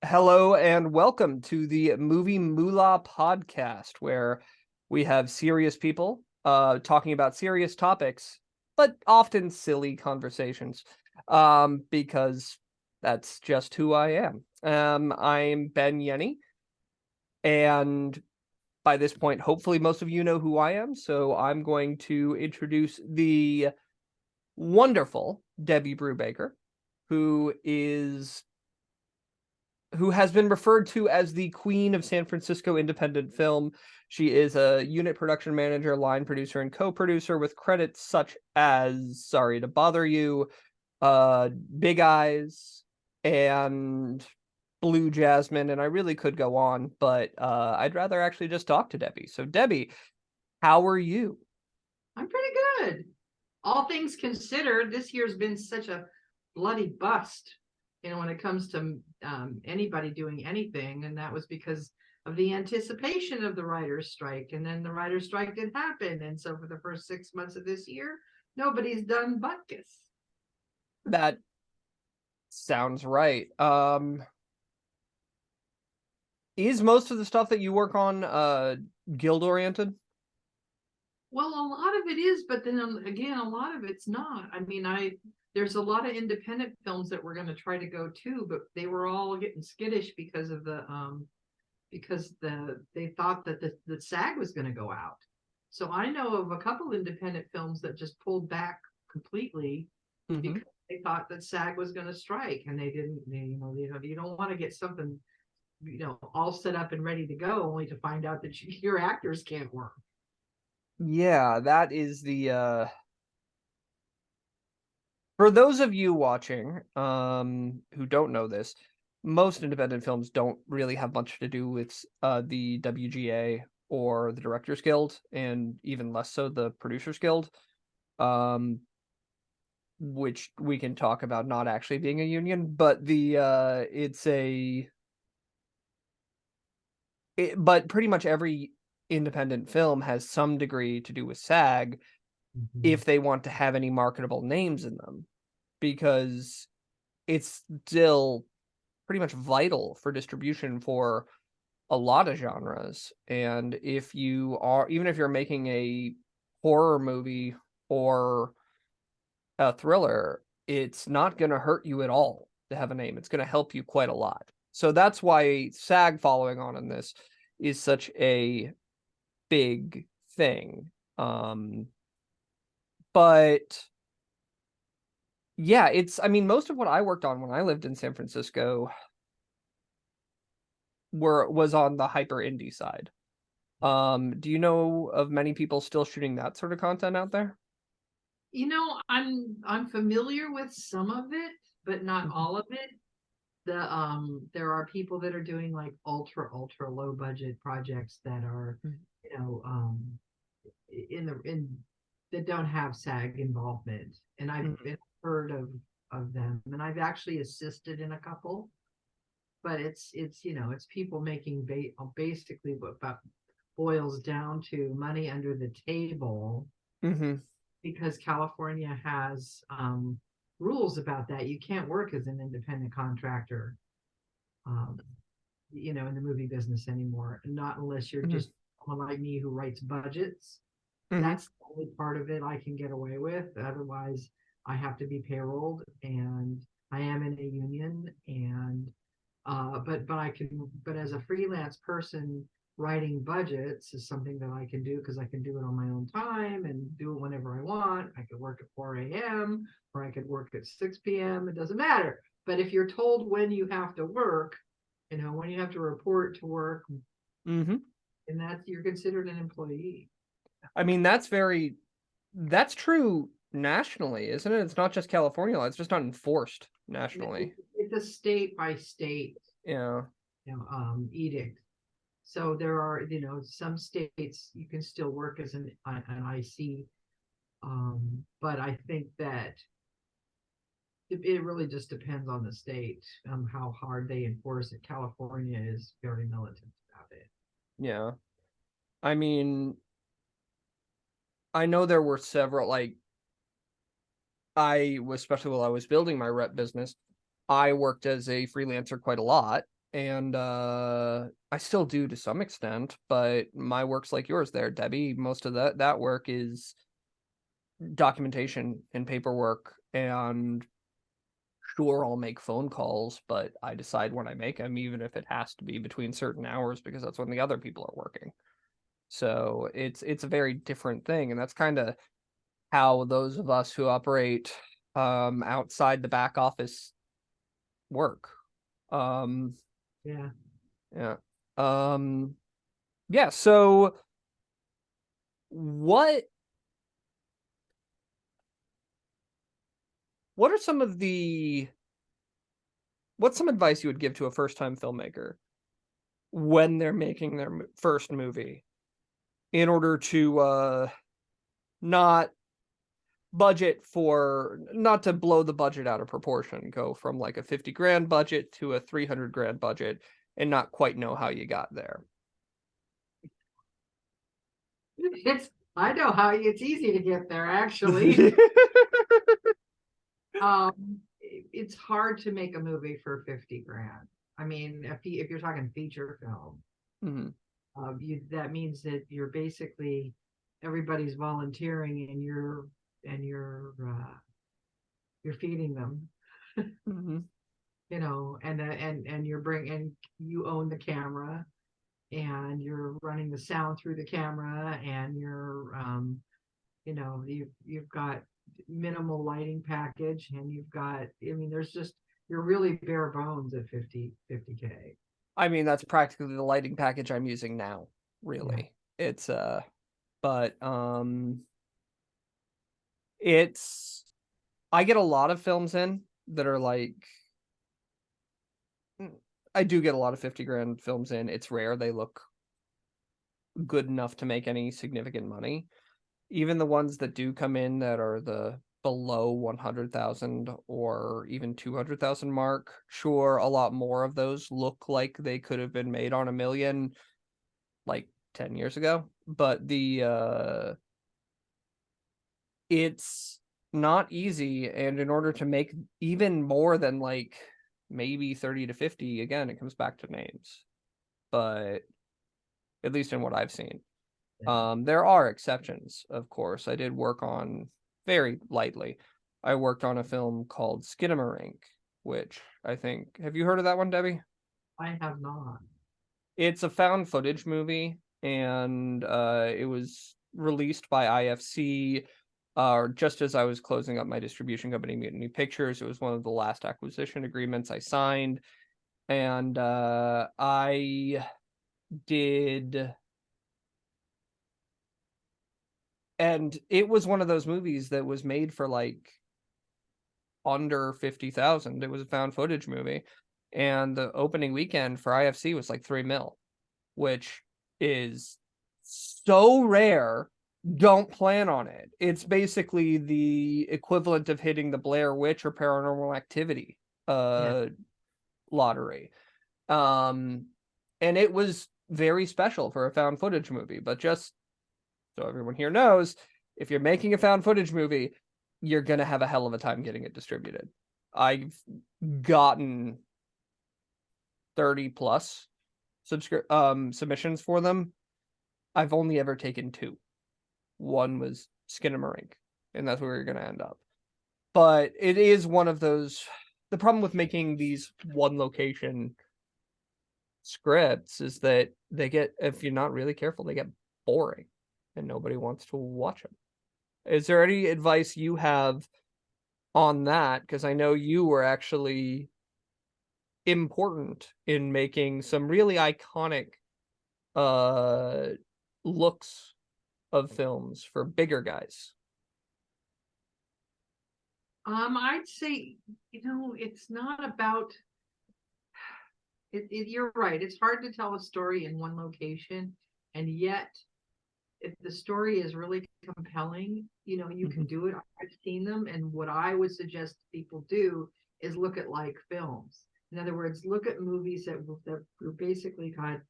Hello and welcome to the Movie Moolah Podcast, where we have serious people talking about serious topics, but often silly conversations, because that's just who I am. I'm Ben Yenny, and by this point, hopefully most of you know who I am, so I'm going to introduce the wonderful Debbie Brubaker, who has been referred to as the Queen of San Francisco independent film. She is a unit production manager, line producer, and co-producer with credits such as Sorry to Bother You, Big Eyes, and Blue Jasmine, and I really could go on, but I'd rather actually just talk to Debbie. So Debbie, how are you? I'm pretty good. All things considered, this year's been such a bloody bust, when it comes to anybody doing anything. And that was because of the anticipation of the writer's strike. And then the writer's strike didn't happen. And so for the first 6 months of this year, nobody's done butkus. That sounds right. Is most of the stuff that you work on guild oriented? Well, a lot of it is, but then again, a lot of it's not. I mean, there's a lot of independent films that we're going to try to go to, but they were all getting skittish because of they thought that the SAG was going to go out. So I know of a couple independent films that just pulled back completely because they thought that SAG was going to strike, and they didn't. You don't want to get something, all set up and ready to go, only to find out that your actors can't work. Yeah, that is the for those of you watching who don't know this, most independent films don't really have much to do with the WGA or the Directors Guild, and even less so the Producers Guild, which we can talk about not actually being a union, but but pretty much every independent film has some degree to do with SAG if they want to have any marketable names in them, because it's still pretty much vital for distribution for a lot of genres. And even if you're making a horror movie or a thriller, it's not going to hurt you at all to have a name. It's going to help you quite a lot. So that's why SAG following on in this is such a big thing. But yeah, most of what I worked on when I lived in San Francisco was on the hyper indie side. Do you know of many people still shooting that sort of content out there? I'm familiar with some of it, but not all of it. There are people that are doing like ultra low budget projects that are, that don't have SAG involvement, and I've heard of them, and I've actually assisted in a couple. But it's people making basically what boils down to money under the table, because California has rules about that. You can't work as an independent contractor, in the movie business anymore, not unless you're just someone like me who writes budgets. That's the only part of it I can get away with. Otherwise, I have to be payrolled, and I am in a union, and but as a freelance person, writing budgets is something that I can do, because I can do it on my own time and do it whenever I want. I could work at 4 a.m. or I could work at 6 p.m. It doesn't matter. But if you're told when you have to work, when you have to report to work, and you're considered an employee. I mean, that's true nationally, isn't it? It's not just California. It's just not enforced nationally. It's a state by state, edict. So there are, some states you can still work as an IC, but I think that it really just depends on the state, how hard they enforce it. California is very militant about it. Yeah, I mean, I know there were several, especially while I was building my rep business, I worked as a freelancer quite a lot, and I still do to some extent, but my work's like yours there, Debbie. Most of that work is documentation and paperwork, and sure, I'll make phone calls, but I decide when I make them, even if it has to be between certain hours, because that's when the other people are working. So it's a very different thing, and that's kind of how those of us who operate outside the back office work. Yeah. Yeah. Yeah, so what are some of the what's some advice you would give to a first-time filmmaker when they're making their first movie in order to not not to blow the budget out of proportion, go from like a 50 grand budget to a 300 grand budget and not quite know how you got there? I know how it's easy to get there, actually. It's hard to make a movie for 50 grand. I mean, if you're talking feature film, Mhm. that means that you're basically everybody's volunteering and you're feeding them, Mhm. you know, and you own the camera and you're running the sound through the camera and you've got minimal lighting package and you're really bare bones at 50K. I mean, that's practically the lighting package I'm using now, Yeah. really. It's but it's I get a lot of films in that are like I do get a lot of 50 grand films in. It's rare they look good enough to make any significant money. Even the ones that do come in that are the below 100,000 or even 200,000 mark, sure, a lot more of those look like they could have been made on a million like 10 years ago, but it's not easy, and in order to make even more than like maybe 30 to 50, again, it comes back to names. But at least in what I've seen. There are exceptions, of course. I did work on very lightly. I worked on a film called Skinamarink, which I think, have you heard of that one, Debbie? I have not. It's a found footage movie, and it was released by IFC just as I was closing up my distribution company, Mutiny Pictures. It was one of the last acquisition agreements I signed, and I did. And it was one of those movies that was made for like under 50,000. It was a found footage movie, and the opening weekend for IFC was like 3 mil, which is so rare. Don't plan on it. It's basically the equivalent of hitting the Blair Witch or Paranormal Activity Yeah. lottery. And it was very special for a found footage movie, but just so everyone here knows, if you're making a found footage movie, you're going to have a hell of a time getting it distributed. I've gotten 30 plus submissions for them. I've only ever taken 2. One was Skinamarink, and that's where you're going to end up. But it is one of those. The problem with making these one location scripts is that they get, if you're not really careful, they get boring and nobody wants to watch them. Is there any advice you have on that? Because I know you were actually important in making some really iconic uh looks of films for bigger guys. I'd say, it's not about you're right. It's hard to tell a story in one location, and yet if the story is really compelling, you can do it. I've seen them, and what I would suggest people do is look at like films. In other words, look at movies that basically got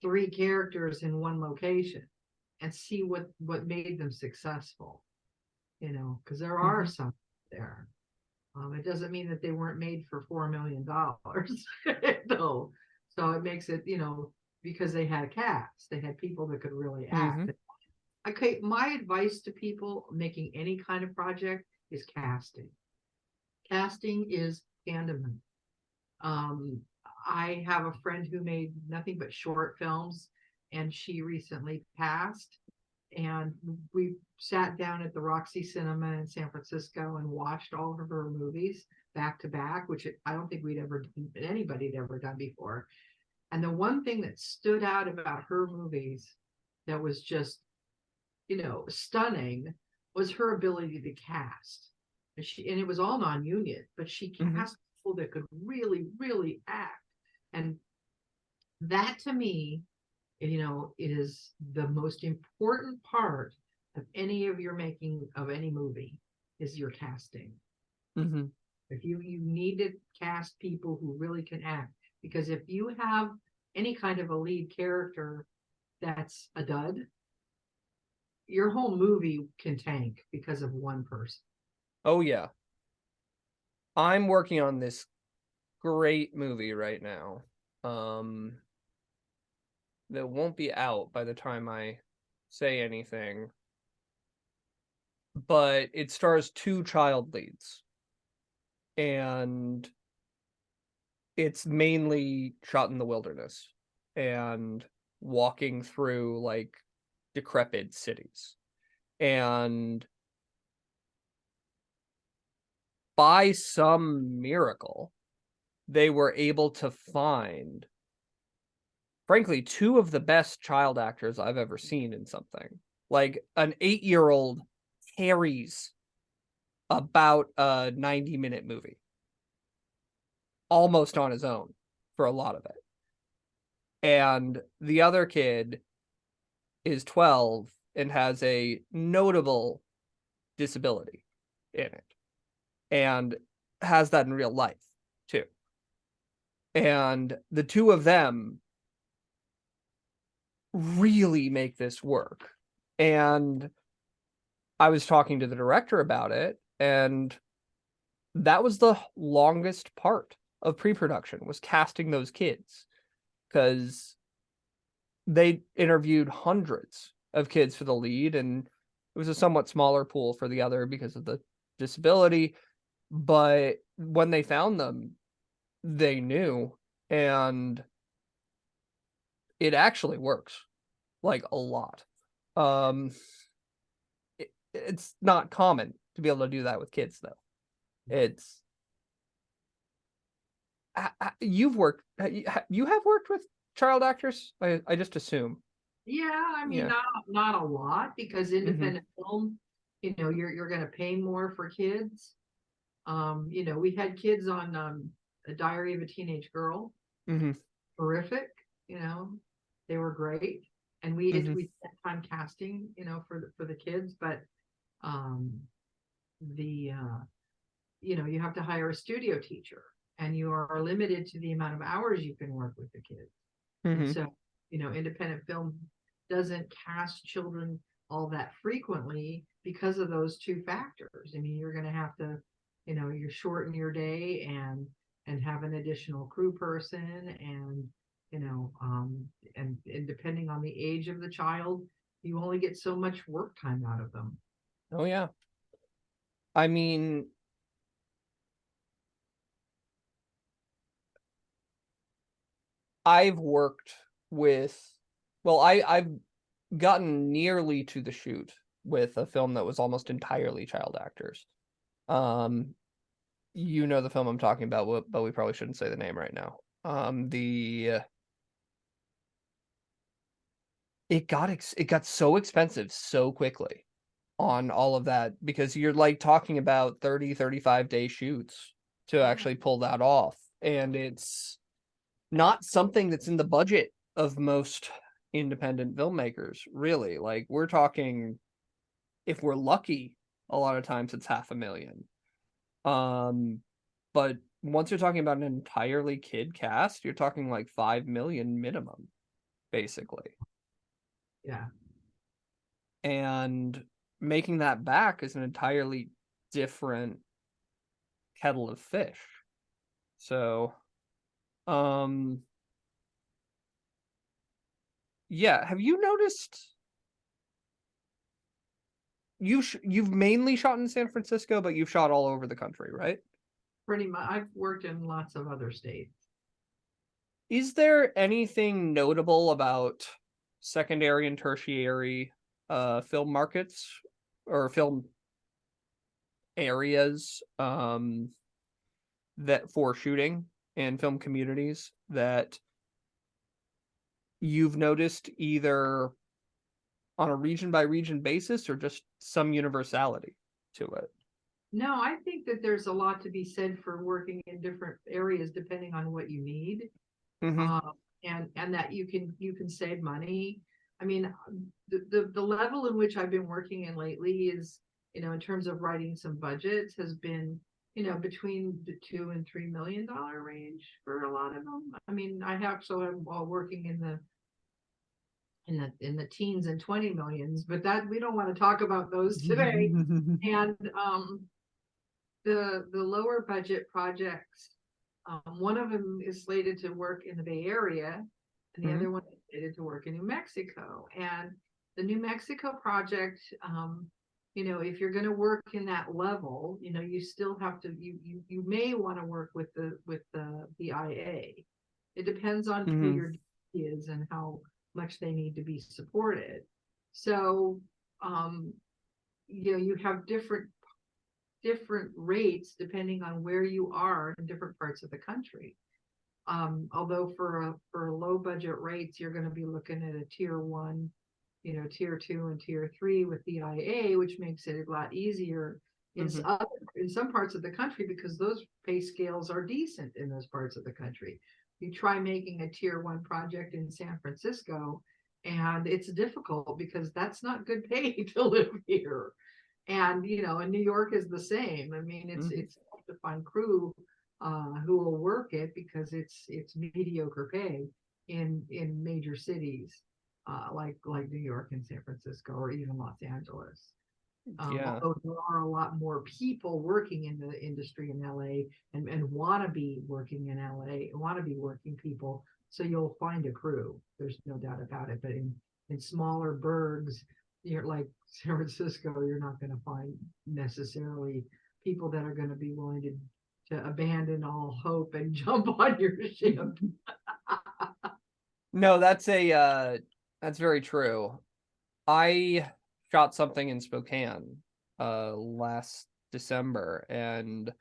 3 characters in one location and see what made them successful. Because there are some there. It doesn't mean that they weren't made for $4 million. No. So it makes it, because they had a cast, they had people that could really act. Okay, my advice to people making any kind of project is casting. Casting is tantamount. I have a friend who made nothing but short films, and she recently passed. And we sat down at the Roxy Cinema in San Francisco and watched all of her movies back to back, which I don't think anybody had ever done before. And the one thing that stood out about her movies that was just, stunning was her ability to cast. And it was all non-union, but she cast people that could really, really act. And that to me, it is the most important part of any of your making of any movie is your casting. If you need to cast people who really can act, because if you have any kind of a lead character that's a dud, your whole movie can tank because of one person. Oh yeah. I'm working on this great movie right now. That won't be out by the time I say anything. But it stars 2 child leads. And it's mainly shot in the wilderness and walking through like decrepit cities. And by some miracle, they were able to find, frankly, 2 of the best child actors I've ever seen in something. Like an 8-year-old carries about a 90-minute movie almost on his own for a lot of it. And the other kid is 12 and has a notable disability in it, and has that in real life too. And the 2 of them really make this work. And I was talking to the director about it, and that was the longest part of pre-production, was casting those kids, because they interviewed hundreds of kids for the lead, and it was a somewhat smaller pool for the other because of the disability. But when they found them, they knew, and it actually works like a lot. It's not common to be able to do that with kids, though. It's you have worked with child actors? I just assume. Yeah, I mean, Yeah. not a lot, because independent film, you're going to pay more for kids. We had kids on A Diary of a Teenage Girl. Horrific, they were great, and we spent time casting, for the kids, but you have to hire a studio teacher, and you are limited to the amount of hours you can work with the kids. And so, independent film doesn't cast children all that frequently because of those 2 factors. I mean, you're going to have to, you shorten your day and have an additional crew person, and and depending on the age of the child, you only get so much work time out of them. Oh yeah. I mean, I've worked with, well, I've gotten nearly to the shoot with a film that was almost entirely child actors. You know the film I'm talking about, but we probably shouldn't say the name right now. It got so expensive so quickly on all of that, because you're like talking about 30-35 day shoots to actually pull that off, and it's not something that's in the budget of most independent filmmakers, really. Like, we're talking, if we're lucky, a lot of times it's $500,000. But once you're talking about an entirely kid cast, you're talking like 5 million minimum, basically. Yeah. And making that back is an entirely different kettle of fish. So, Yeah, have you noticed you've mainly shot in San Francisco, but you've shot all over the country, right? Pretty much. I've worked in lots of other states. Is there anything notable about secondary and tertiary film markets or film areas that for shooting and film communities that you've noticed either on a region by region basis or just some universality to it? No, I think that there's a lot to be said for working in different areas depending on what you need. Mm-hmm. And that you can save money. I mean, the level in which I've been working in lately is, in terms of writing some budgets, has been, between the $2 and $3 million range for a lot of them. I mean, I actually am all working in the teens and 20 millions, but that we don't want to talk about those today. And the lower budget projects, one of them is slated to work in the Bay Area, and the other one is slated to work in New Mexico. And the New Mexico project, if you're going to work in that level, you still have to, you may want to work with the IA. It depends on who your DP is and how much they need to be supported. So, you have different rates depending on where you are in different parts of the country. Although for low budget rates, you're going to be looking at a tier 1, tier 2 and tier 3 with the IA, which makes it a lot easier in some parts of the country because those pay scales are decent in those parts of the country. You try making a tier 1 project in San Francisco, and it's difficult because that's not good pay to live here. And and New York is the same. I mean, it's tough to find crew who will work it because it's mediocre pay in major cities like New York and San Francisco or even Los Angeles. Although there are a lot more people working in the industry in LA and want to be working in LA, want to be working people, so you'll find a crew. There's no doubt about it. But in smaller burgs, you're like San Francisco, you're not going to find necessarily people that are going to be willing to abandon all hope and jump on your ship. No, that's very true. I shot something in Spokane last December, and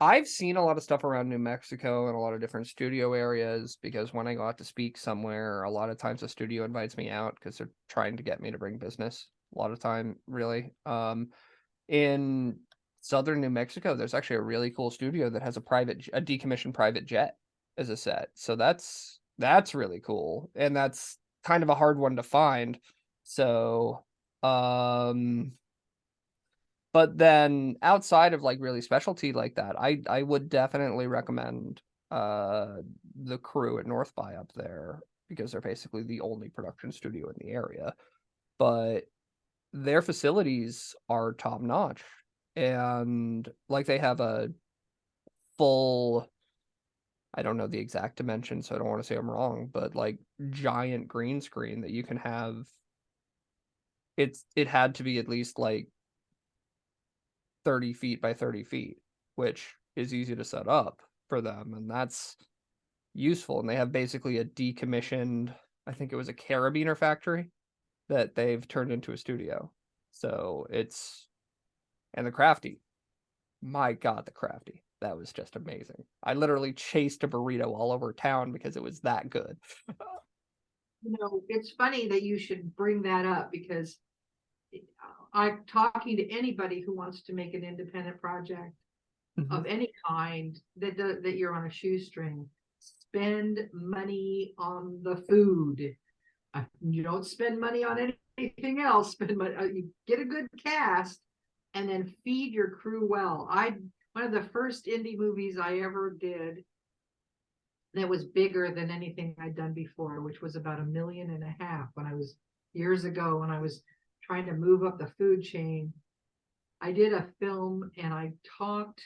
I've seen a lot of stuff around New Mexico and a lot of different studio areas because when I go out to speak somewhere, a lot of times the studio invites me out because they're trying to get me to bring business. A lot of time, really. In southern New Mexico, there's actually a really cool studio that has a decommissioned private jet as a set. So that's really cool, and that's kind of a hard one to find. So, but then outside of like really specialty like that, I would definitely recommend the crew at North by up there because they're basically the only production studio in the area. But their facilities are top notch, and like they have a full, I don't know the exact dimensions, so I don't want to say I'm wrong, but like giant green screen that you can have. It had to be at least like 30 feet by 30 feet, which is easy to set up for them, and that's useful. And they have basically a decommissioned, I think it was a carabiner factory that they've turned into a studio. So and the crafty, my God, the crafty. That was just amazing. I literally chased a burrito all over town because it was that good. It's funny that you should bring that up because I'm talking to anybody who wants to make an independent project of any kind that you're on a shoestring. Spend money on the food. You don't spend money on anything else. Spend money. You get a good cast, and then feed your crew well. One of the first indie movies I ever did that was bigger than anything I'd done before, which was about $1.5 million when I was years ago when I was trying to move up the food chain. I did a film and I talked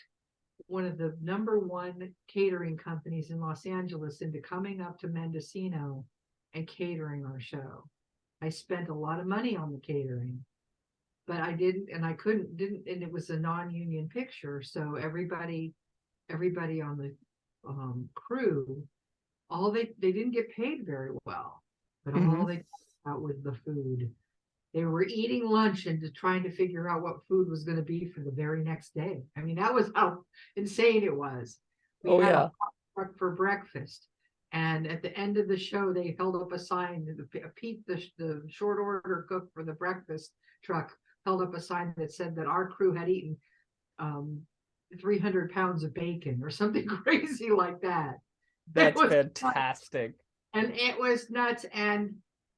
one of the number one catering companies in Los Angeles into coming up to Mendocino and catering our show. I spent a lot of money on the catering, but I didn't, and I didn't, and it was a non-union picture. So everybody on the crew, they didn't get paid very well, but all they talked about was the food. They were eating lunch and trying to figure out what food was going to be for the very next day. I mean, that was how insane it was. We had a hot truck for breakfast. And at the end of the show, they held up a sign. Pete, the short order cook for the breakfast truck, held up a sign that said that our crew had eaten 300 pounds of bacon or something crazy like that. That's fantastic. Nuts. And it was nuts. And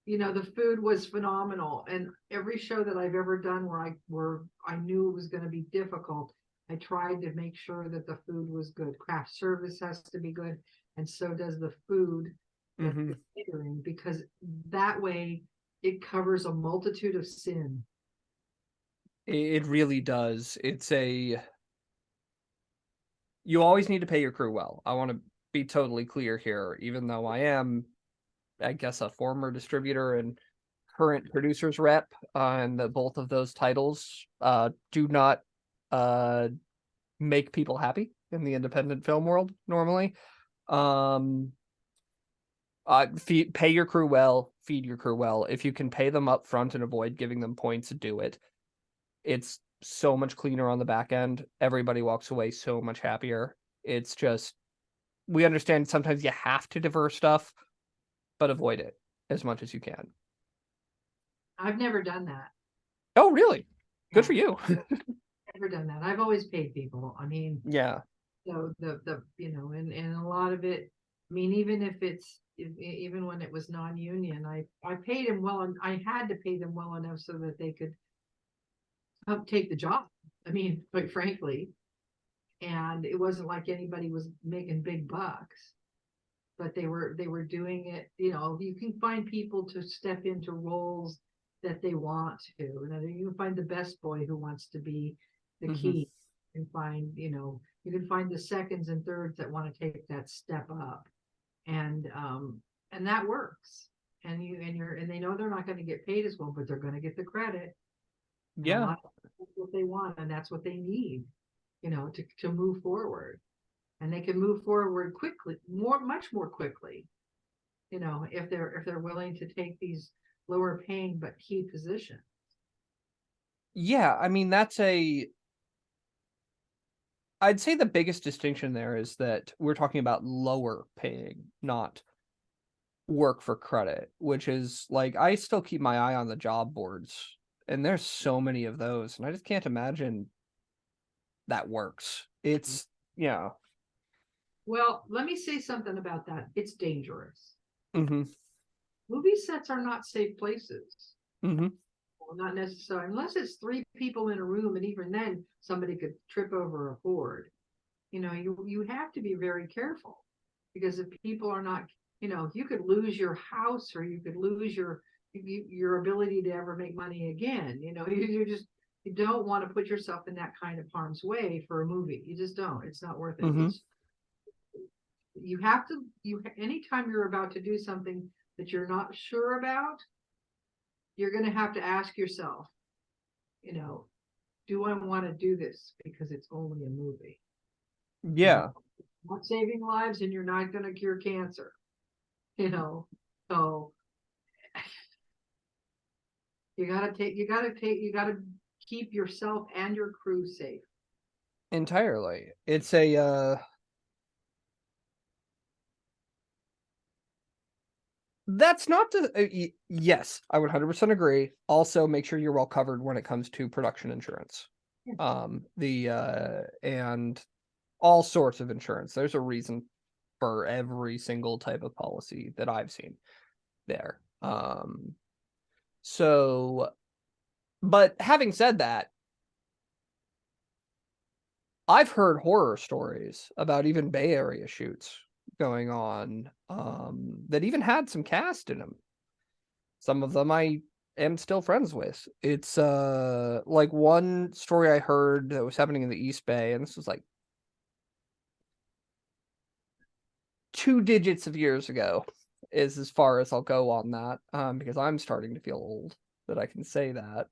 the food was phenomenal. And every show that I've ever done where I knew it was going to be difficult, I tried to make sure that the food was good. Craft service has to be good, and so does the food, the catering, because that way it covers a multitude of sin. It really does. You always need to pay your crew well. I want to be totally clear here, even though I am, I guess, a former distributor and current producer's rep, and both of those titles do not make people happy in the independent film world normally. Pay your crew well, feed your crew well. If you can pay them up front and avoid giving them points, do it. It's so much cleaner on the back end. Everybody walks away so much happier. It's just, we understand sometimes you have to defer stuff, but avoid it as much as you can. I've never done that. Oh, really? Good for you. Never done that. I've always paid people. I mean, yeah. So and a lot of it, I mean, even when it was non-union, I paid them well, and I had to pay them well enough so that they could take the job. I mean, quite frankly, and it wasn't like anybody was making big bucks, but they were doing it. You can find people to step into roles that they want to. You can find the best boy who wants to be the key, and find, you can find the seconds and thirds that want to take that step up, and that works. And they know they're not going to get paid as well, but they're going to get the credit. Yeah, that's what they want, and that's what they need, to move forward. And they can move forward quickly, much more quickly, if they're willing to take these lower paying but key positions. Yeah, I mean, I'd say the biggest distinction there is that we're talking about lower paying, not work for credit, which is like, I still keep my eye on the job boards, and there's so many of those, and I just can't imagine that works. It's, yeah. Well, let me say something about that. It's dangerous. Movie sets are not safe places. Well, not necessarily, unless it's 3 people in a room, and even then somebody could trip over a board. You have to be very careful, because if people are not, you could lose your house, or you could lose your ability to ever make money again. You don't want to put yourself in that kind of harm's way for a movie. You just don't. It's not worth it. You have to, anytime you're about to do something that you're not sure about, you're going to have to ask yourself, do I want to do this because it's only a movie? Yeah. You're not saving lives, and you're not going to cure cancer. So you got to keep yourself and your crew safe. Entirely. It's that's not the yes, I would 100% agree. Also, make sure you're well covered when it comes to production insurance. And all sorts of insurance. There's a reason for every single type of policy that I've seen there. So, but having said that, I've heard horror stories about even Bay Area shoots going on that even had some cast in them. Some of them I am still friends with. It's like one story I heard that was happening in the East Bay, and this was like 2 digits of years ago is as far as I'll go on that, because I'm starting to feel old that I can say that.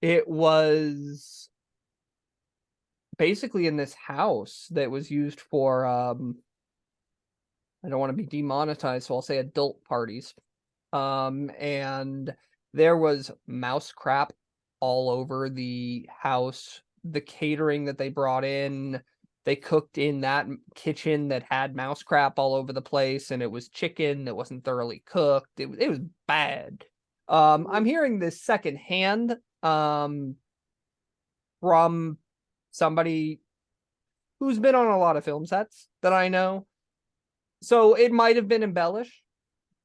It was basically in this house that was used for, I don't want to be demonetized, so I'll say adult parties. And there was mouse crap all over the house. The catering that they brought in, they cooked in that kitchen that had mouse crap all over the place, and it was chicken that wasn't thoroughly cooked. It was bad. I'm hearing this secondhand from somebody who's been on a lot of film sets that I know. So it might have been embellished,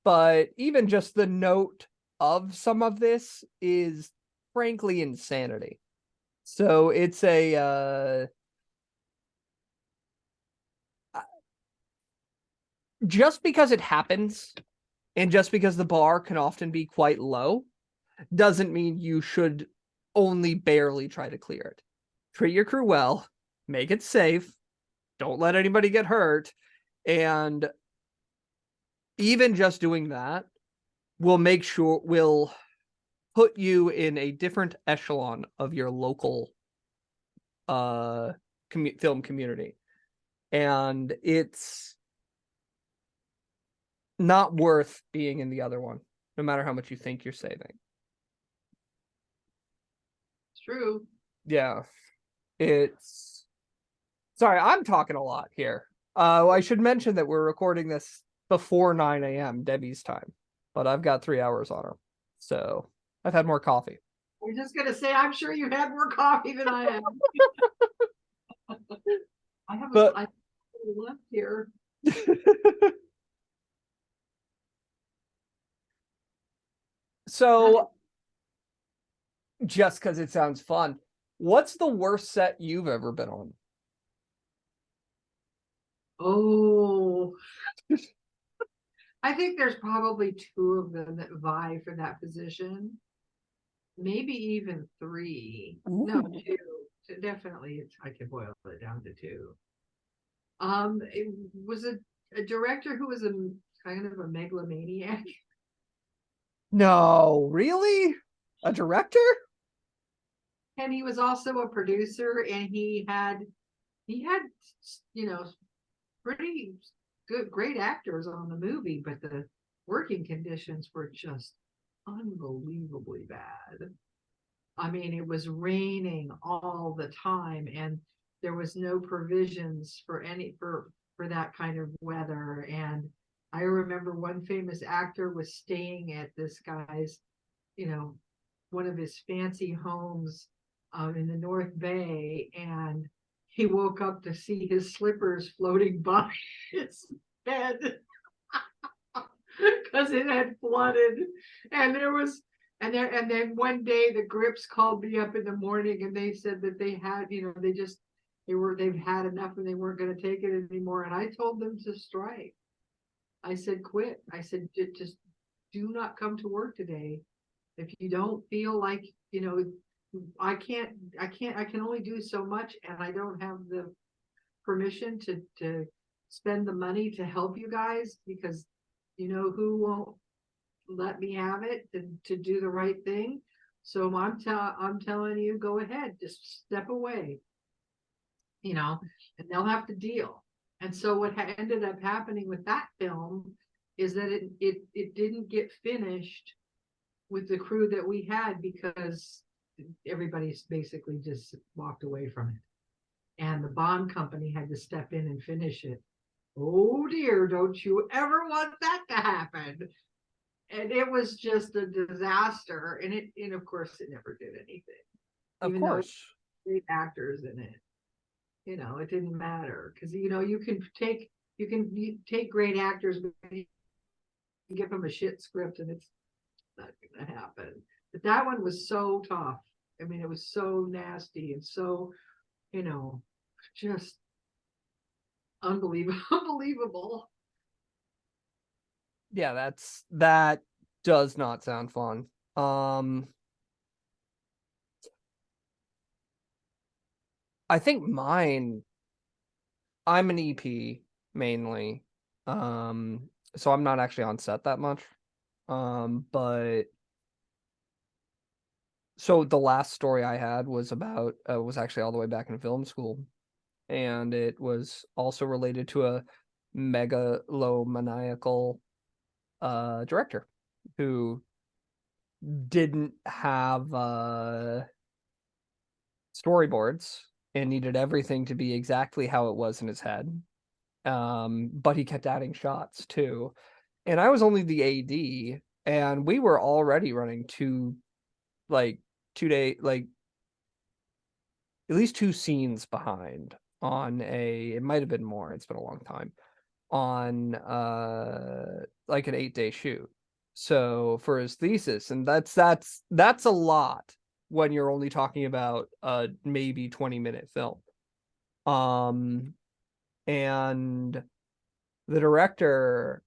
but even just the note of some of this is frankly insanity. So it's just because it happens and just because the bar can often be quite low doesn't mean you should only barely try to clear it. Treat your crew well, make it safe, don't let anybody get hurt, and even just doing that will put you in a different echelon of your local film community. And it's not worth being in the other one, no matter how much you think you're saving. It's true. Yeah. It's... Sorry, I'm talking a lot here. I should mention that we're recording this before 9 a.m. Debbie's time, but I've got 3 hours on her. So I've had more coffee. I'm just going to say, I'm sure you had more coffee than I have. I have a left here. So, just because it sounds fun, what's the worst set you've ever been on? Oh, I think there's probably 2 of them that vie for that position. Maybe even 3. Ooh. No, 2. Definitely, I can boil it down to 2. It was a director who was a kind of a megalomaniac. No, really? A director? And he was also a producer, and he had pretty great actors on the movie, but the working conditions were just unbelievably bad. I mean, it was raining all the time, and there was no provisions for that kind of weather. And I remember one famous actor was staying at this guy's, one of his fancy homes in the North Bay, and he woke up to see his slippers floating by his bed because it had flooded. And then one day the grips called me up in the morning, and they said that they had, they've had enough and they weren't going to take it anymore. And I told them to strike. I said, quit. I said, just do not come to work today. If you don't feel like, I can only do so much, and I don't have the permission to spend the money to help you guys, because who won't let me have it to do the right thing. So I'm telling you, go ahead, just step away, and they'll have to deal. And so what ended up happening with that film is that it didn't get finished with the crew that we had, because everybody's basically just walked away from it, and the bond company had to step in and finish it. Oh dear, don't you ever want that to happen. And it was just a disaster, and of course it never did anything. Of course, great actors in it. It didn't matter, because you can take great actors, but you give them a shit script and it's not going to happen. But that one was so tough. I mean, it was so nasty and so, just unbelievable. Yeah, that does not sound fun. I think mine, I'm an EP mainly. So I'm not actually on set that much. But so the last story I had was about was actually all the way back in film school, and it was also related to a megalomaniacal director who didn't have storyboards and needed everything to be exactly how it was in his head. But he kept adding shots too. And I was only the AD, and we were already running 2 day, like at least 2 scenes behind on it might have been more, it's been a long time, on like an 8-day shoot. So for his thesis, and that's a lot when you're only talking about a maybe 20-minute film. And the director,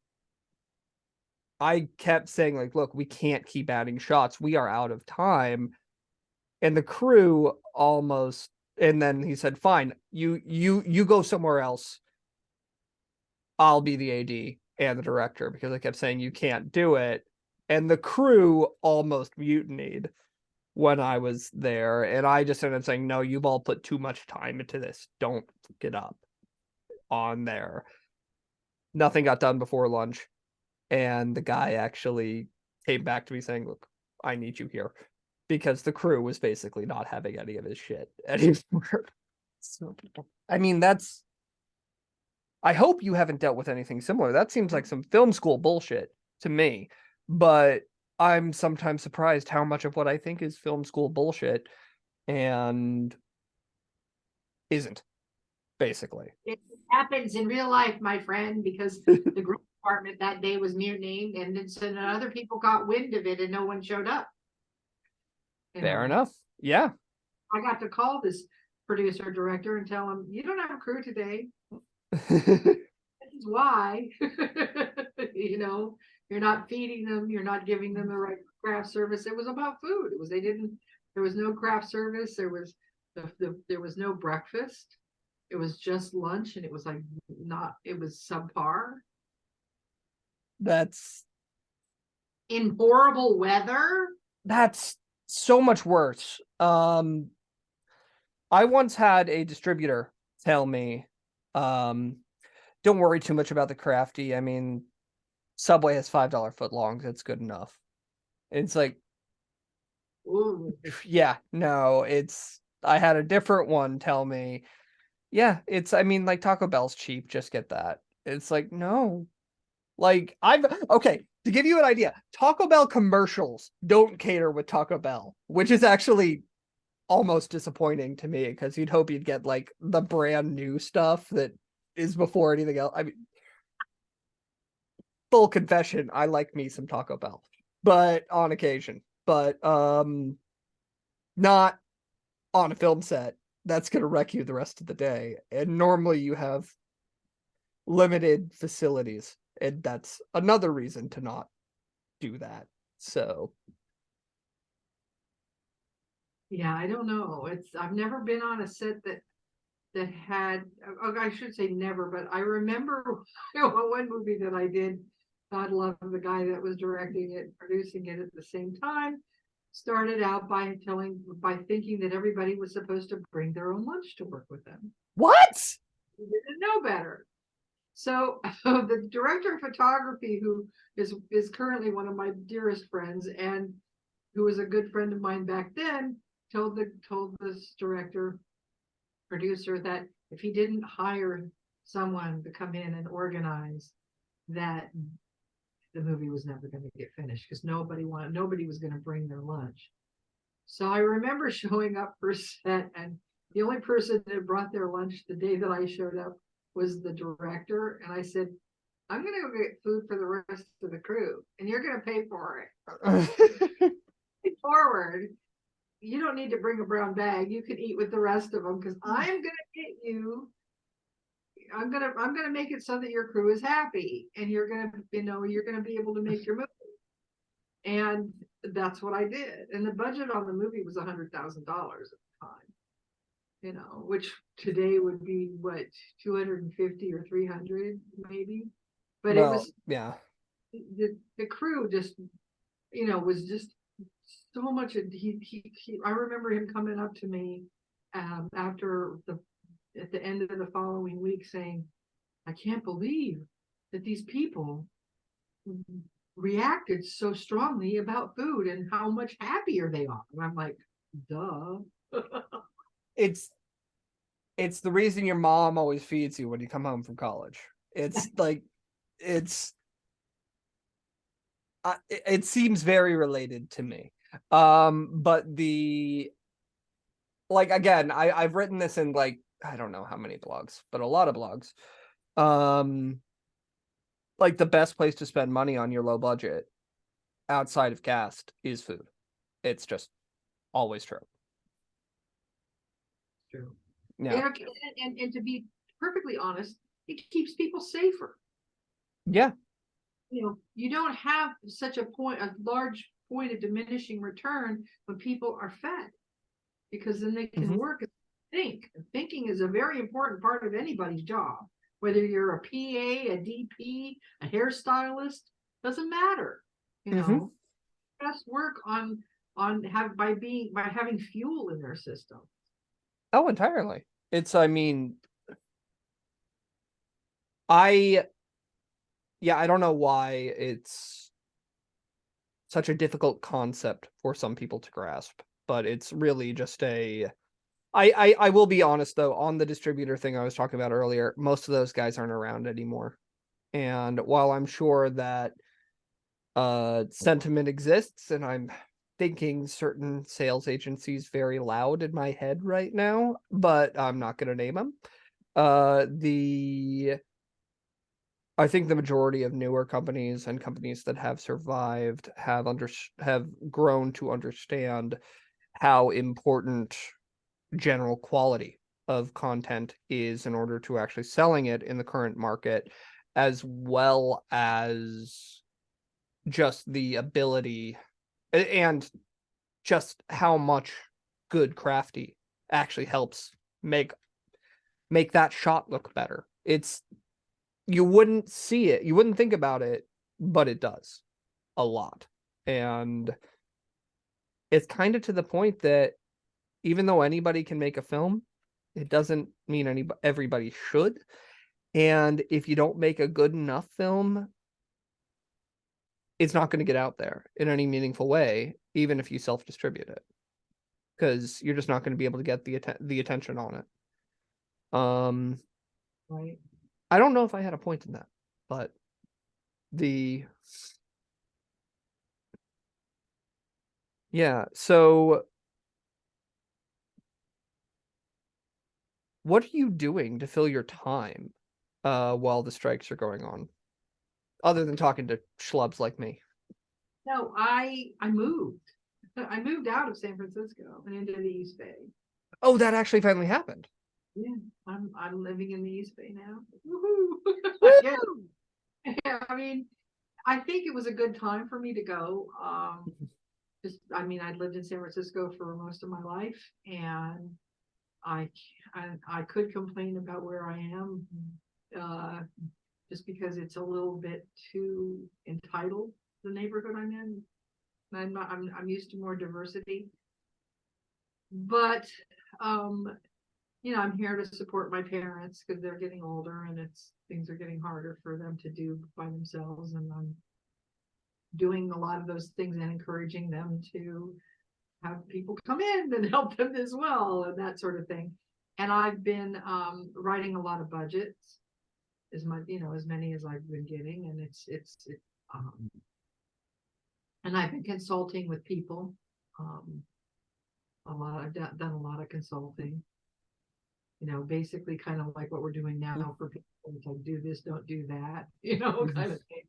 I kept saying, like, look, we can't keep adding shots, we are out of time. And the crew almost, and then he said, fine, you go somewhere else, I'll be the AD and the director, because I kept saying you can't do it. And the crew almost mutinied when I was there. And I just ended up saying, no, you've all put too much time into this. Don't get up on there. Nothing got done before lunch. And the guy actually came back to me saying, look, I need you here. Because the crew was basically not having any of his shit anymore. So, I mean, I hope you haven't dealt with anything similar. That seems like some film school bullshit to me. But I'm sometimes surprised how much of what I think is film school bullshit and isn't, basically. It happens in real life, my friend, because the growth department that day was mutinying, and then so other people got wind of it and no one showed up. Fair enough. Yeah. I got to call this producer director and tell him, you don't have a crew today. This is why. You're not feeding them, you're not giving them the right craft service. It was about food. There was no craft service, there was no breakfast. It was just lunch, and it was it was subpar. That's in horrible weather. That's so much worse. I once had a distributor tell me, don't worry too much about the crafty. I mean, Subway has $5 footlongs. It's good enough. It's like, Ooh. Yeah, no, I had a different one tell me, yeah, I mean, like, Taco Bell's cheap, just get that. It's like, no. Like, okay, to give you an idea, Taco Bell commercials don't cater with Taco Bell, which is actually almost disappointing to me, because you'd hope you'd get, like, the brand new stuff that is before anything else. I mean, full confession, I like me some Taco Bell, but on occasion. But, not on a film set. That's going to wreck you the rest of the day. And normally you have limited facilities, and that's another reason to not do that. So yeah, I don't know. I've never been on a set that had, I should say never, but I remember one movie that I did. God love the guy that was directing it, producing it at the same time. Started out by thinking that everybody was supposed to bring their own lunch to work with them. What? We didn't know better. So the director of photography, who is currently one of my dearest friends and who was a good friend of mine back then, told this producer that if he didn't hire someone to come in and organize, that the movie was never going to get finished, because nobody was going to bring their lunch. So I remember showing up for set, and the only person that brought their lunch the day that I showed up was the director. And I said, I'm going to go get food for the rest of the crew, and you're going to pay for it. Forward, you don't need to bring a brown bag. You can eat with the rest of them, because I'm going to get you. I'm gonna make it so that your crew is happy, and you're gonna be able to make your movie. And that's what I did. And the budget on the movie was $100,000 at the time. which today would be what, 250 or 300 maybe. But it was, yeah. The crew just, was just so much. I remember him coming up to me at the end of the following week saying, I can't believe that these people reacted so strongly about food and how much happier they are. And I'm like, duh. It's the reason your mom always feeds you when you come home from college. It's like, it seems very related to me. But again, I've written this in like, I don't know how many blogs, but a lot of blogs. Like the best place to spend money on your low budget outside of cast is food. It's just always true. True. Yeah. And to be perfectly honest, it keeps people safer. Yeah. You don't have such a large point of diminishing return when people are fed, because then they can work and think. Thinking is a very important part of anybody's job, whether you're a PA, a DP, a hairstylist, doesn't matter. Best work by having fuel in their system. Oh, entirely. I don't know why it's such a difficult concept for some people to grasp, but it's really just I will be honest though, on the distributor thing I was talking about earlier, most of those guys aren't around anymore. And while I'm sure that sentiment exists, and I'm thinking certain sales agencies very loud in my head right now, but I'm not going to name them. I think the majority of newer companies and companies that have survived have grown to understand how important general quality of content is in order to actually selling it in the current market, as well as just the ability and just how much good crafty actually helps make that shot look better. You wouldn't see it, you wouldn't think about it, but it does a lot. And it's kind of to the point that even though anybody can make a film, it doesn't mean everybody should. And if you don't make a good enough film, it's not going to get out there in any meaningful way, even if you self-distribute it, because you're just not going to be able to get the attention on it. Right. I don't know if I had a point in that, but so what are you doing to fill your time while the strikes are going on, other than talking to schlubs like me? No, I moved. I moved out of San Francisco and into the East Bay. Oh, that actually finally happened. Yeah, I'm living in the East Bay now. Woohoo! Yeah, I mean, I think it was a good time for me to go. I'd lived in San Francisco for most of my life, and I could complain about where I am, just because it's a little bit too entitled, the neighborhood I'm in. I'm used to more diversity, but I'm here to support my parents because they're getting older and things are getting harder for them to do by themselves, and I'm doing a lot of those things and encouraging them to have people come in and help them as well, and that sort of thing. And I've been writing a lot of budgets, as many as I've been getting, and and I've been consulting with people. I've done a lot of consulting. Basically kind of like what we're doing now for people. It's like, do this, don't do that, kind of thing.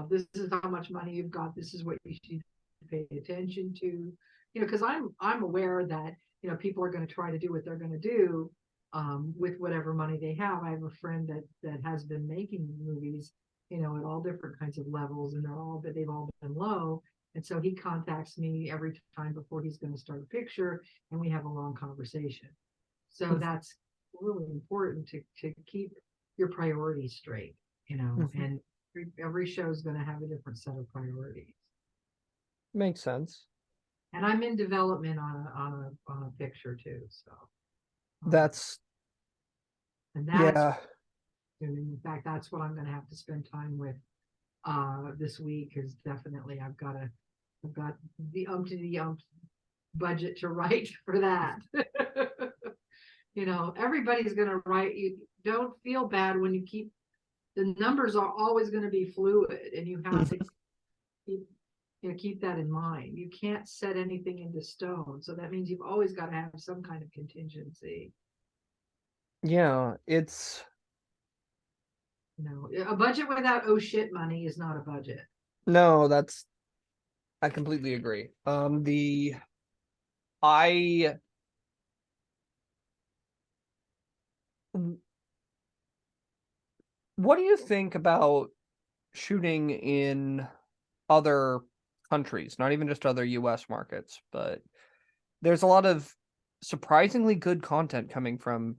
This is how much money you've got. This is what you should pay attention to. Because I'm aware that people are going to try to do what they're going to do with whatever money they have. I have a friend that has been making movies, at all different kinds of levels, and they've all been low. And so he contacts me every time before he's going to start a picture, and we have a long conversation. So that's really important to keep your priorities straight, and every show is going to have a different set of priorities. Makes sense. And I'm in development on a picture too, so That's yeah. And in fact, that's what I'm going to have to spend time with this week, is definitely I've got the budget to write for that. Everybody's going to write. You don't feel bad when you the numbers are always going to be fluid, and you have to keep that in mind. You can't set anything into stone, so that means you've always got to have some kind of contingency. Yeah, it's a budget without oh shit money is not a budget. No, I completely agree. What do you think about shooting in other countries, not even just other US markets, but there's a lot of surprisingly good content coming from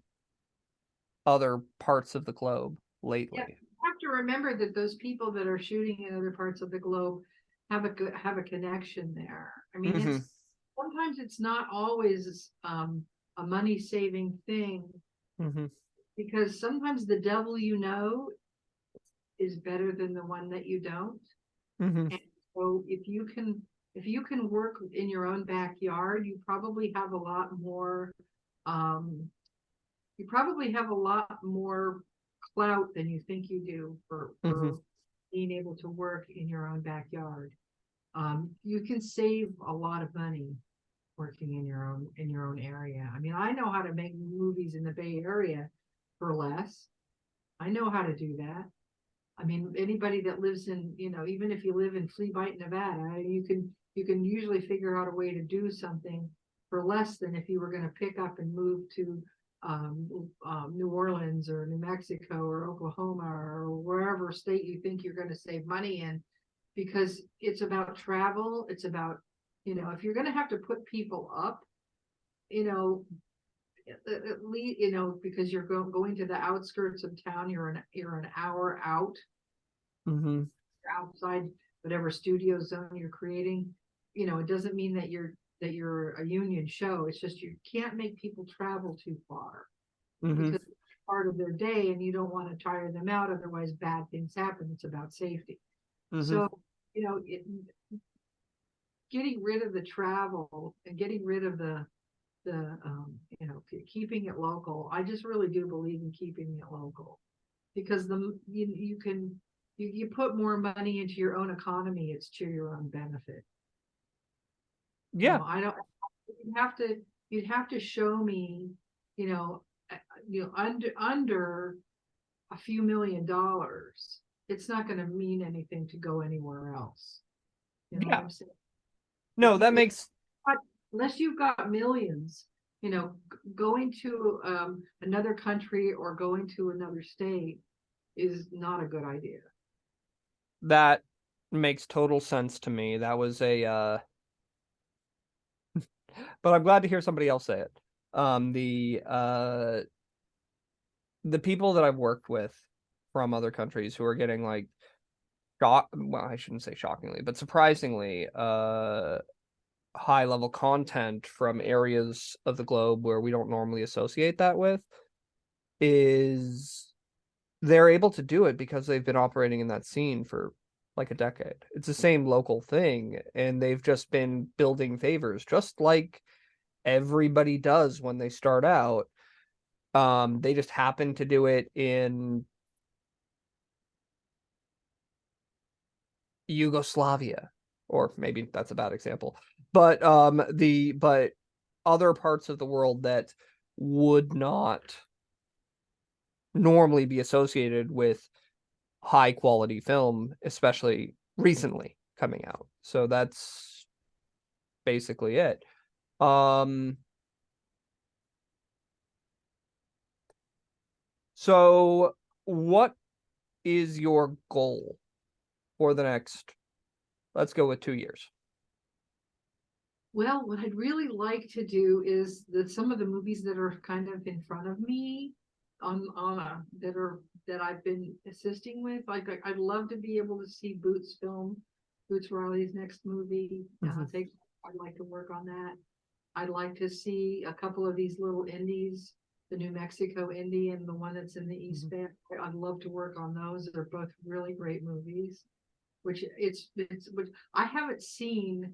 other parts of the globe lately. Yeah, you have to remember that those people that are shooting in other parts of the globe have a connection there. I mean, sometimes it's not always a money saving thing, because sometimes the devil is better than the one that you don't. And so if you can work in your own backyard, you probably have a lot more clout than you think you do for being able to work in your own backyard. You can save a lot of money working in your own area. I mean, I know how to make movies in the Bay Area for less. I know how to do that. I mean, anybody that lives in, even if you live in Flea Bite, Nevada, you can usually figure out a way to do something for less than if you were going to pick up and move to New Orleans or New Mexico or Oklahoma or wherever state you think you're going to save money in, because it's about travel. It's about, if you're going to have to put people up, at least, because you're going to the outskirts of town, you're an hour out, you're outside whatever studio zone you're creating. It doesn't mean that you're a union show. It's just you can't make people travel too far, because it's part of their day, and you don't want to tire them out. Otherwise, bad things happen. It's about safety. So, getting rid of the travel and getting rid of the keeping it local. I just really do believe in keeping it local, because you put more money into your own economy. It's to your own benefit. Yeah. You'd have to show me, under a few $1 million. It's not going to mean anything to go anywhere else. What I'm saying? No, that makes, unless you've got millions, going to another country or going to another state is not a good idea. That makes total sense to me. That was but I'm glad to hear somebody else say it. The people that I've worked with from other countries who are getting well, I shouldn't say shockingly, but surprisingly high level content from areas of the globe where we don't normally associate that with, is they're able to do it because they've been operating in that scene for like a decade. It's the same local thing, and they've just been building favors, just like everybody does when they start out. They just happen to do it in Yugoslavia, or maybe that's a bad example, but other parts of the world that would not normally be associated with high quality film, especially recently coming out. So that's basically it. So what is your goal for the next, let's go with 2 years? Well, what I'd really like to do is that some of the movies that are kind of in front of me that I've been assisting with, like I'd love to be able to see Boots film, Boots Riley's next movie. I'd like to work on that. I'd like to see a couple of these little indies, the New Mexico indie and the one that's in the East Bay. I'd love to work on those. They're both really great movies. Which I haven't seen,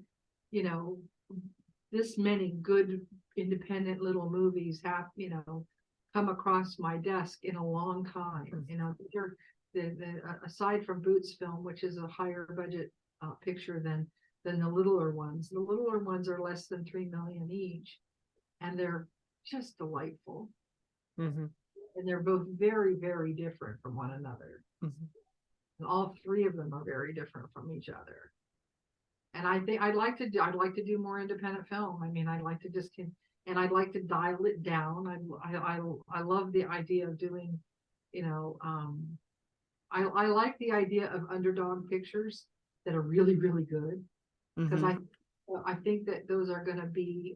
you know, this many good independent little movies have, come across my desk in a long time. Aside from Boots film, which is a higher budget picture than the littler ones. The littler ones are less than 3 million each, and they're just delightful. Mm-hmm. And they're both very, very different from one another. Mm-hmm. And all three of them are very different from each other. And I think I'd like to do more independent film. I mean, I'd like to and I'd like to dial it down. I love the idea of doing, I like the idea of underdog pictures that are really, really good, because I think that those are going to be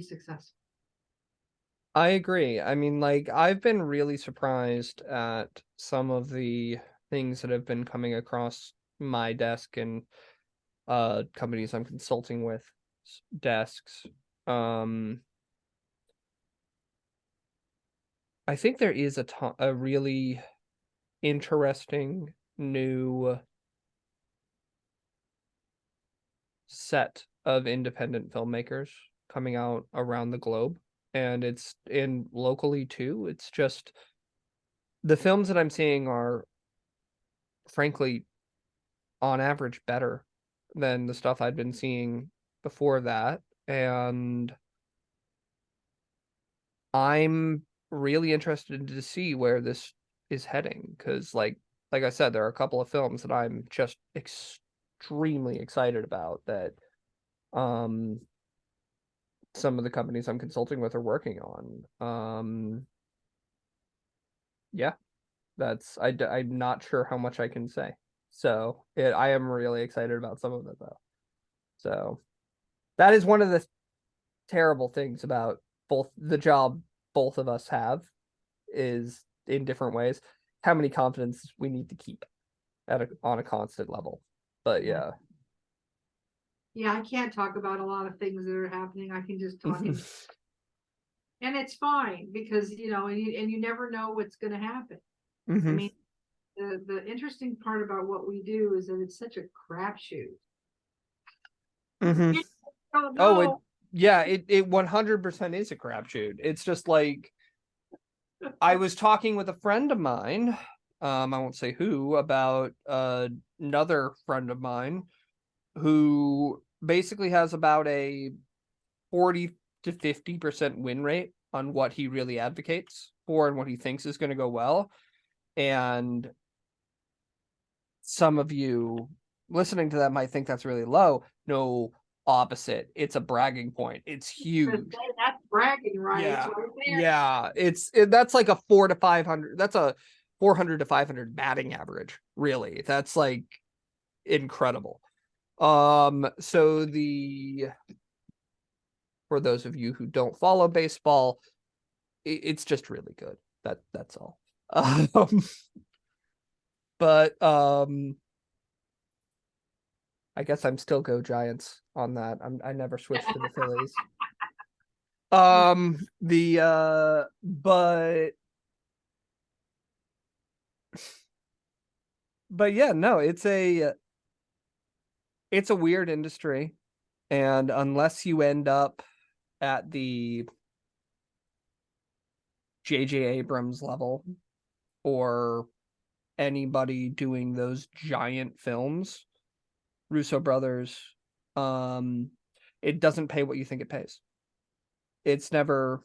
successful. I agree. I mean, like, I've been really surprised at some of the things that have been coming across my desk and companies I'm consulting with desks. I think there is a really interesting new set of independent filmmakers coming out around the globe, and it's in locally too. It's just the films that I'm seeing are frankly on average better than the stuff I'd been seeing before that, and I'm really interested to see where this is heading, because like I said, there are a couple of films that I'm just extremely excited about that some of the companies I'm consulting with are working on. Yeah, I'm not sure how much I can say. So I am really excited about some of it though. So that is one of the terrible things about both the job both of us have, is in different ways how many confidence we need to keep on a constant level. But yeah. Yeah, I can't talk about a lot of things that are happening. I can just talk and it's fine, because and you never know what's going to happen. I mean, the interesting part about what we do is that it's such a crapshoot. Oh, it 100% is a crapshoot. It's just like, I was talking with a friend of mine, I won't say who, about another friend of mine who basically has about a 40 to 50% win rate on what he really advocates for and what he thinks is going to go well. And some of you listening to that might think that's really low. No, opposite. It's a bragging point. It's huge. That's bragging, right? Yeah, yeah. That's like a 400 to 500. That's a 400 to 500 batting average. Really, that's like incredible. So for those of you who don't follow baseball, it's just really good. That's all. But I guess I'm still go Giants on that. I never switched to the Phillies. But yeah, no, it's a weird industry, and unless you end up at the J.J. Abrams level or anybody doing those giant films, Russo brothers, it doesn't pay what you think it pays. It's never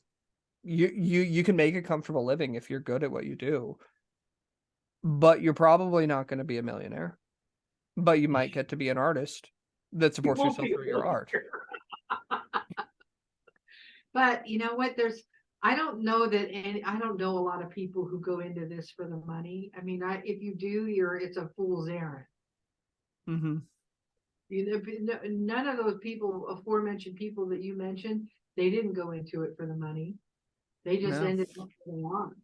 you can make a comfortable living if you're good at what you do, but you're probably not going to be a millionaire. But you might get to be an artist that supports yourself through your art. But you know what? I don't know a lot of people who go into this for the money. I mean, if you do, it's a fool's errand. None of those people, aforementioned people that you mentioned, they didn't go into it for the money. They just No. ended up where they are.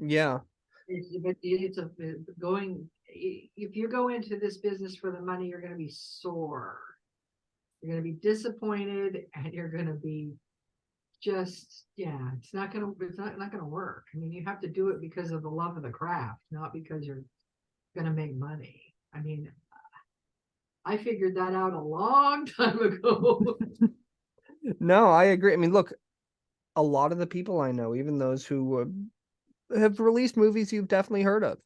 Yeah. If you go into this business for the money, you're going to be sore. You're going to be disappointed, and you're going to be it's not going to work. I mean, you have to do it because of the love of the craft, not because you're going to make money. I mean, I figured that out a long time ago. No, I agree. I mean, look, a lot of the people I know, even those who have released movies you've definitely heard of,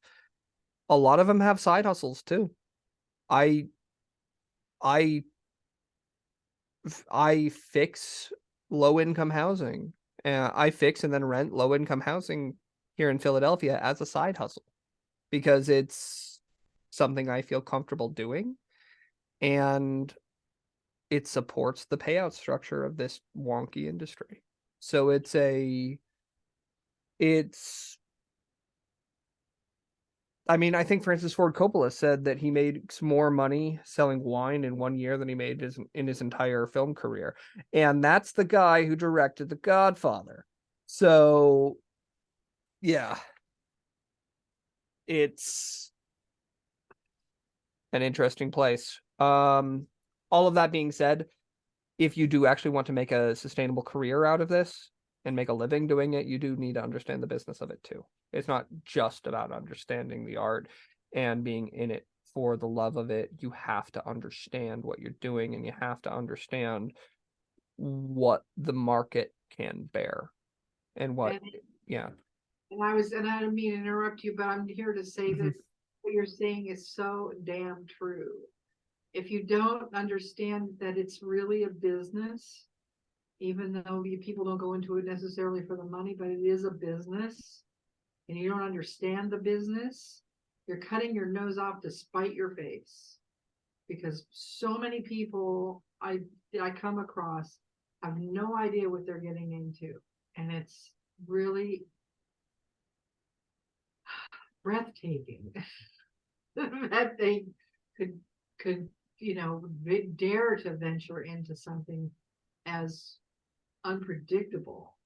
a lot of them have side hustles too. I fix low income housing. I fix and then rent low income housing here in Philadelphia as a side hustle because it's something I feel comfortable doing, and it supports the payout structure of this wonky industry. So it's I mean, I think Francis Ford Coppola said that he made more money selling wine in 1 year than he made in his entire film career. And that's the guy who directed The Godfather. So, yeah, it's an interesting place. All of that being said, if you do actually want to make a sustainable career out of this and make a living doing it, you do need to understand the business of it too. It's not just about understanding the art and being in it for the love of it. You have to understand what you're doing, and you have to understand what the market can bear and what, And, yeah. and I don't mean to interrupt you, but I'm here to say Mhm. that what you're saying is so damn true. If you don't understand that it's really a business, even though people don't go into it necessarily for the money, but it is a business, and you don't understand the business, you're cutting your nose off to spite your face. Because so many people I come across have no idea what they're getting into. And it's really breathtaking that they could dare to venture into something as unpredictable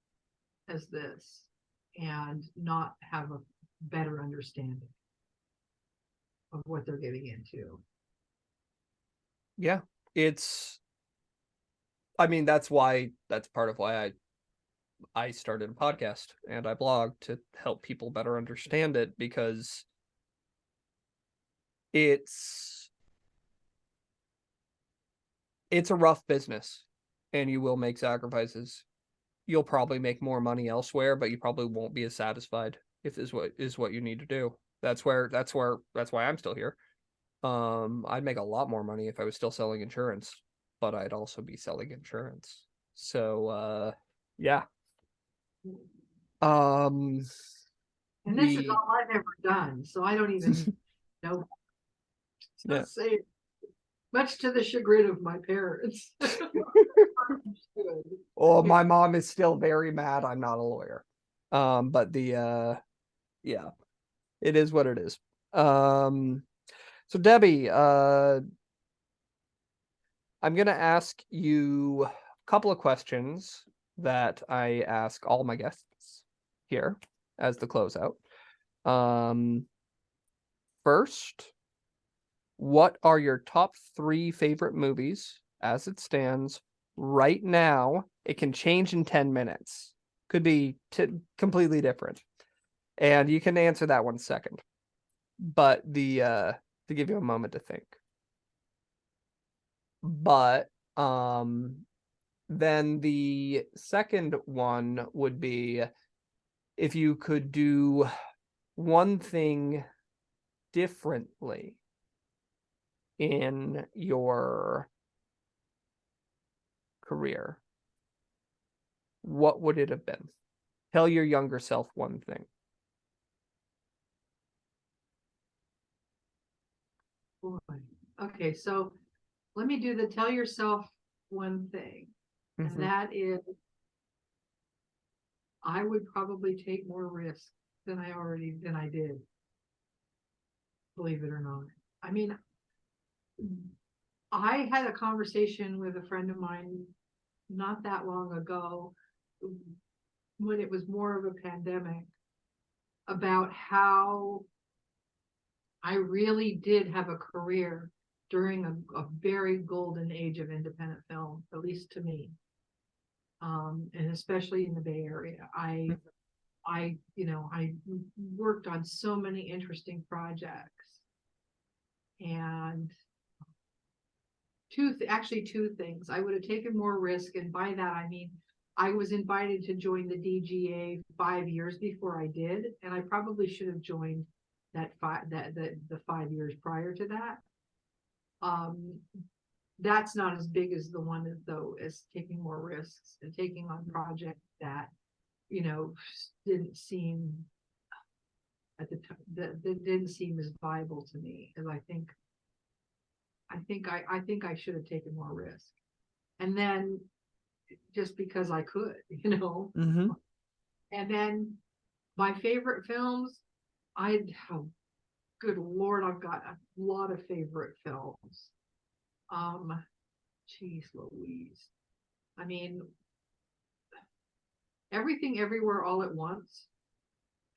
as this and not have a better understanding of what they're getting into. Yeah, I mean, that's part of why I started a podcast and I blog to help people better understand it, because it's a rough business and you will make sacrifices. You'll probably make more money elsewhere, but you probably won't be as satisfied if this is what you need to do. That's why I'm still here. I'd make a lot more money if I was still selling insurance, but I'd also be selling insurance. So yeah. Um And this is all I've ever done, so I don't even know to say it, much to the chagrin of my parents. Oh, my mom is still very mad I'm not a lawyer. But yeah, it is what it is. So Debbie, I'm gonna ask you a couple of questions that I ask all my guests here as the closeout. First, what are your top 3 favorite movies as it stands right now? It can change in 10 minutes. Could be completely different. And you can answer that one second. But to give you a moment to think. But then the second one would be if you could do one thing differently in your career, what would it have been? Tell your younger self one thing. Boy. Okay, so let me do the tell yourself one thing, and that is I would probably take more risk than I did, believe it or not. I mean, I had a conversation with a friend of mine not that long ago, when it was more of a pandemic, about how I really did have a career during a very golden age of independent film, at least to me. And especially in the Bay Area. I worked on so many interesting projects. And actually two things. I would have taken more risk, and by that I mean I was invited to join the DGA 5 years before I did, and I probably should have joined the 5 years prior to that. That's not as big as the one, though, as taking more risks and taking on projects that didn't seem at the time that didn't seem as viable to me as I think I should have taken more risk. And then just because I could, Mm-hmm. And then my favorite films, good Lord, I've got a lot of favorite films. Geez Louise. I mean, Everything Everywhere All at Once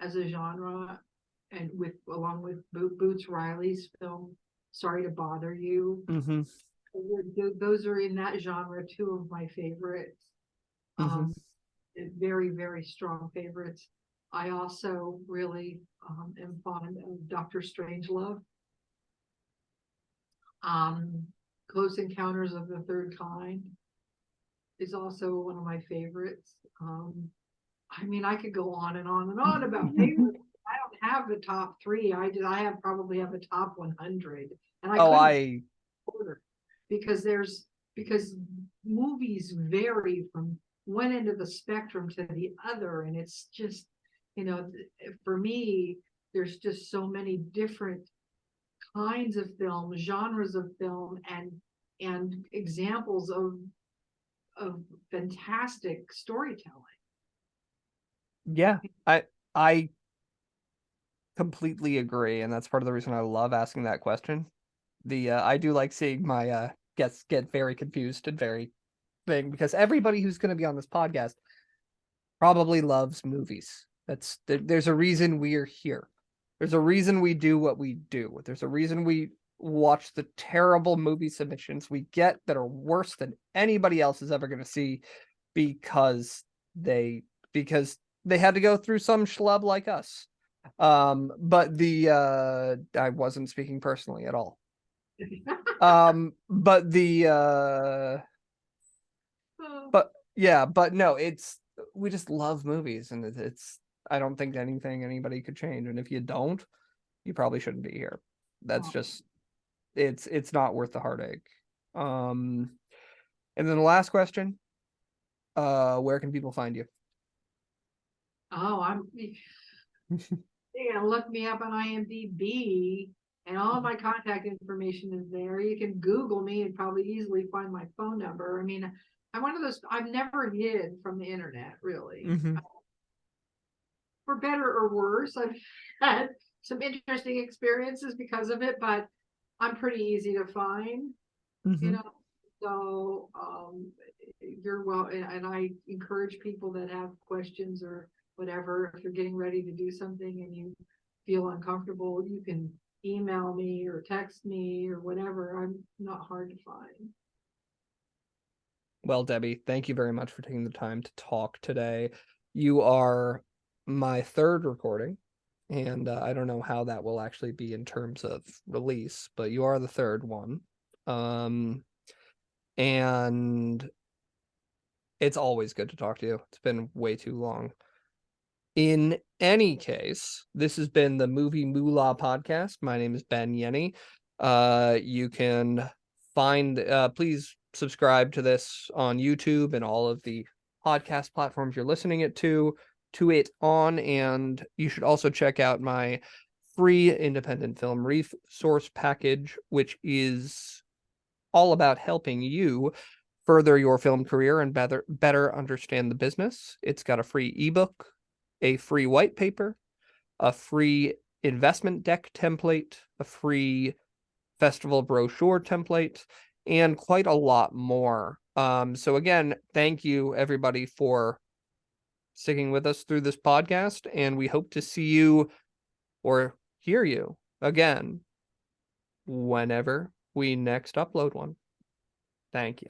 as a genre, and along with Boots Riley's film Sorry to Bother You. Mm-hmm. Those are in that genre, two of my favorites. Mm-hmm. Very, very strong favorites. I also really am fond of Dr. Strangelove. Close Encounters of the Third Kind is also one of my favorites. I mean, I could go on and on and on about favorites. I don't have the top three. I probably have a top 100, and I order, because movies vary from one end of the spectrum to the other, and it's just, for me, there's just so many different kinds of film, genres of film, and examples of fantastic storytelling. Yeah, I completely agree, and that's part of the reason I love asking that question. I do like seeing my guests get very confused and very thing, because everybody who's going to be on this podcast probably loves movies. There's a reason we're here. There's a reason we do what we do. There's a reason we watch the terrible movie submissions we get that are worse than anybody else is ever going to see, because they had to go through some schlub like us. But I wasn't speaking personally at all. But no, we just love movies, and it's I don't think anybody could change. And if you don't, you probably shouldn't be here. That's just it's not worth the heartache. And then the last question, where can people find you? You're gonna look me up on IMDb, and all my contact information is there. You can Google me and probably easily find my phone number. I mean, I'm one of those, I've never hid from the internet, really. Mm-hmm. For better or worse, I've had some interesting experiences because of it, but I'm pretty easy to find. Mm-hmm. So you're well, and I encourage people that have questions or whatever, if you're getting ready to do something and you feel uncomfortable, you can email me or text me or whatever. I'm not hard to find. Well, Debbie, thank you very much for taking the time to talk today. You are my third recording, and I don't know how that will actually be in terms of release, but you are the third one. And it's always good to talk to you. It's been way too long. In any case, this has been the Movie Moolah Podcast. My name is Ben Yenny. You can please subscribe to this on YouTube and all of the podcast platforms you're listening to it on, and you should also check out my free independent film resource package, which is all about helping you further your film career and better understand the business. It's got a free ebook, a free white paper, a free investment deck template, a free festival brochure template, and quite a lot more. So again, thank you everybody for sticking with us through this podcast, and we hope to see you or hear you again whenever we next upload one. Thank you.